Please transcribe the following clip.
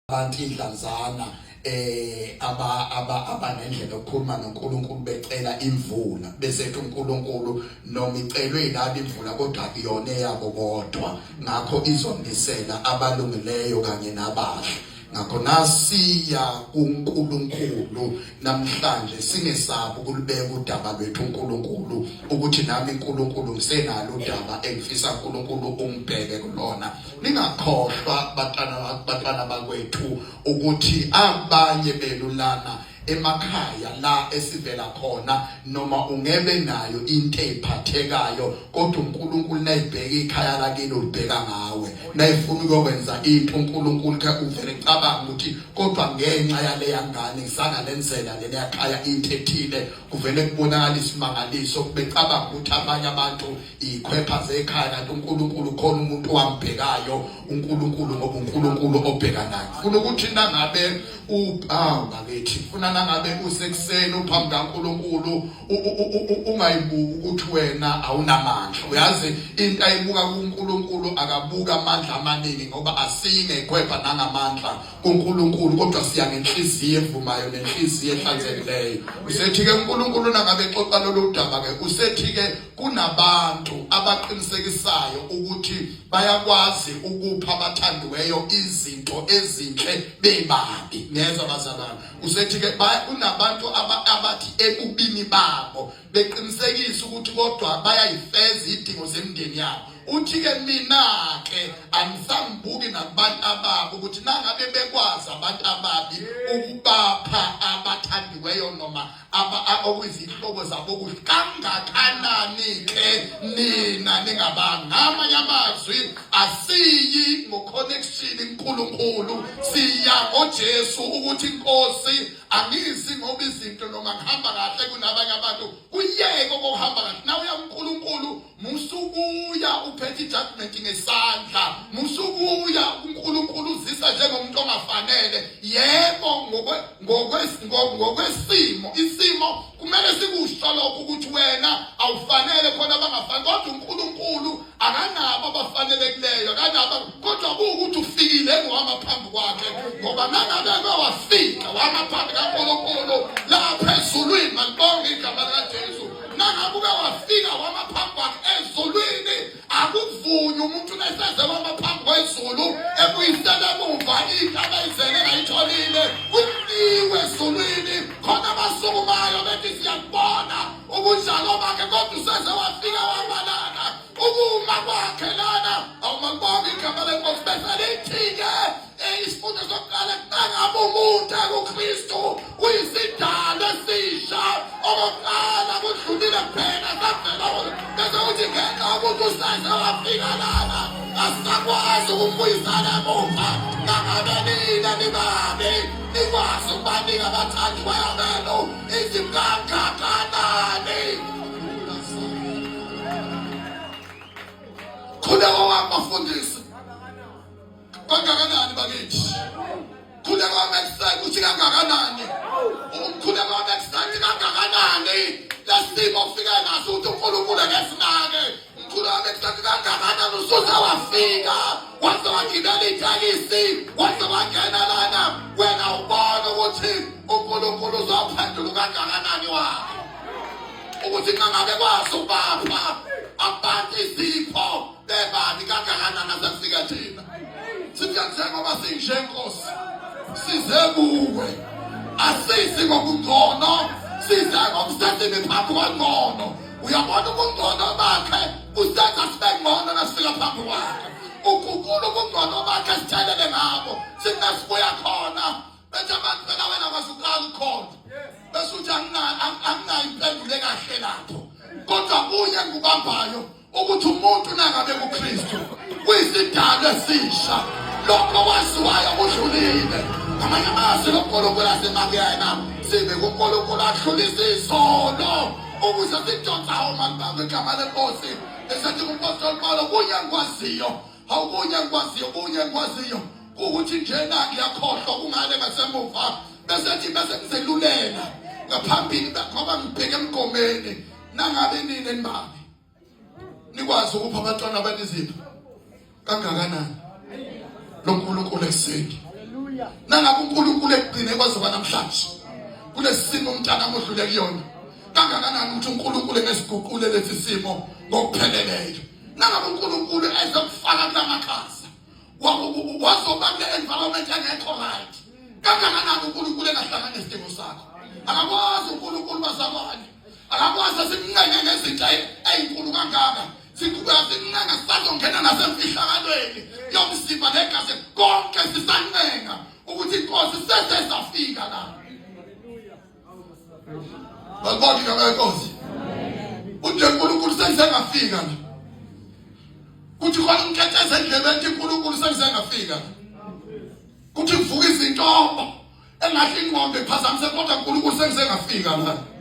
abantu idlanzana abanendlela okukhuluma noNkulunkulu becela imvula bese ethi uNkulunkulu noma icelwe ilapha imvula kodwa akuyona eyabo kodwa ngakho izonisela abalungileyo kanye nabahle. Ngakho nasiya kuNkulunkulu namhlanje singesabi ukulibeka udaba lwethu uNkulunkulu ukuthi nami uNkulunkulu ngisenalo udaba engifisa uNkulunkulu ungibheke kulona. Ningakhohlwa batwana bakwethu ukuthi abanye benu lana emakhaya la esivela khona noma ungebe nayo into ephathekayo kodwa uNkulunkulu nayibheka ikhaya lakini ulibheka ngawe nayifuna ukwenza into uNkulunkulu uvele ecabanga ukuthi kodwa ngenxa yale yangane ngisangalenzela le yakhaya into ethile kuvele kubonakala isimangaliso becabanga ukuthi abanye abantu ikhwepha zekhaya kanti uNkulunkulu khona umuntu owambhekayo uNkulunkulu ngoba uNkulunkulu obheka naye. Ufuna ukuthi nangabe bakithi ufuna nangabe usekuseni uphambi kaNkulunkulu ungayibuki ukuthi wena awunamandla. Uyazi into ayibuka kuNkulunkulu akabuka amandla amaningi ngoba asingekhwepha nangamandla kuNkulunkulu kodwa siya ngenhliziyo evumayo nenhliziyo ehlanzekileyo. Usethi ke uNkulunkulu nangabe xoxa lolu daba ke usethi ke kunabantu abaqinisekisayo ukuthi bayakwazi ukupha abathandiweyo izinto ezinhle bebabi. Neza bazalwane usethi ke kunabantu abathi ekubini babo beqinisekisa ukuthi kodwa bayayifeza idingo zemndeni yabo. Uthi ke mina ke angisambuki nabantu ababo ukuthi nangabe bekwazi abantu ababi ukubapha abathandiweyo noma okuzihlobo zabo ukuthi kangakanani ke nina ningabanga. Ngamanye amazwi asiyi ngo-connection uNkulunkulu siya ngoJesu ukuthi Nkosi angizi ngoba izinto noma ngihamba kahle kunabanye abantu kuyeke ukuhamba kahle. Nawe uNkulunkulu musukuya uphethe ijudgment ngesandla musukuya uNkulunkulu uzisa njengomuntu ongafanele. Yebo ngokwesimo isimo kumele sikusho lokho ukuthi wena awufanele khona abangafanele kodwa uNkulunkulu akanabo abafanelekileyo akanabo kodwa ukuthi ufikile ngwama phambi kwakhe ngoba nangabe wafika wama phambi kaNkulunkulu lapha ezulwini malibonke igama likaJesu nangabe wafika wama phambi kwakhe ezulwini akuvunywa umuntu neseze wama phambi kwezulu ebuyisela emuva igama izele ngayitholile uniwe ezulwini khona abasukumayo bethi siyakubona ubunjalo bakhe kodwa useze wafika wamalana ukuma kwakhe lana awumabonke igama lenkosi bese lithi-ke isifundo sokuqala nangabe umuntu kuKristu uyisidalwa esisha okokuqala kudlulile kuphela savela bese uthi ngenxa yokuthi useze wafika lana asisakwazi ukumbuyisana emuva. Nangabe nina nibabe nikwazi ukubanika abathandiweyo benu izinkangakanani khuleka wabafundisi kangakanani bakithi khuleka wamexite uthi kangakanani khuleka wamexite kangakanani lasimo ufika naso uthi uNkulunkulu ngesinake mkhulu wamexite kangakanani usuza wafika waze wagibela itakisi waze wangena lana wena ubona ukuthi uNkulunkulu uzawuphendula kangakanani wakhe ukuthi kangabe kwazi ubapha abantu izipho bebabi kangakanani asafika thina sithi njengoba sinje Nkosi size kuwe asisi ngokungcono size ngokusetheme phambi kwangcono uyabona ubungcono bakhe usenza sibe ngcono nasifika phambi kwakhe uNkulunkulu ubungcono bakhe sithelele ngabo sinasibuya khona bese abantu beka wena kwasuqala ukhona bese uthi anginayimpendulo kahle lapho kodwa kunye ngubambayo ukuthi umuntu nangabe kuKristu kuyisidalwa esisha lokho waziwayo kudlulile. Ngamanye amazwi uNkulunkulu asemakuyena sibe kuNkulunkulu adlulise isono ukuze sidonsa umabamba igama lenkosi esethi umpostoli Paulo kunye ngikwaziyo awukunye ngikwaziyo ukuthi njena ngiyakhohlwa kungale ngasemuva bese ngiselulela ngaphambili ngoba ngibheke emgomeni. Nangabe nini nibabi nikwazi ukupha abantwana abanizipho kangakanani lo Nkulunkulu ekseni nangabe uNkulunkulu egcine kwazoba namhlanje kulesimo umntana amodlule kuyona kangakanani ukuthi uNkulunkulu ngesiguqule lesi simo ngokupheleleyo nangabe uNkulunkulu ezokufaka kulamakhasa wazoba kule environment engekho right kangakanani uNkulunkulu engahlangana nesidingo sakho akakwazi uNkulunkulu bazalwane akakwazi simncenge ngezinto ezinkulu kangaka sikubuya simncenge sizongena nasemfihlakalweni yomzimba negazi konke sisancenga ukuthi inkosi sesezafika la Babodi ngabenkosi uthi uNkulunkulu sesengafika nje kuthi khona umkhathazwe endlebeni uNkulunkulu sesengafika kuthi kuvuka izinto engahle ingqondo ephazamise kodwa uNkulunkulu sesengafika la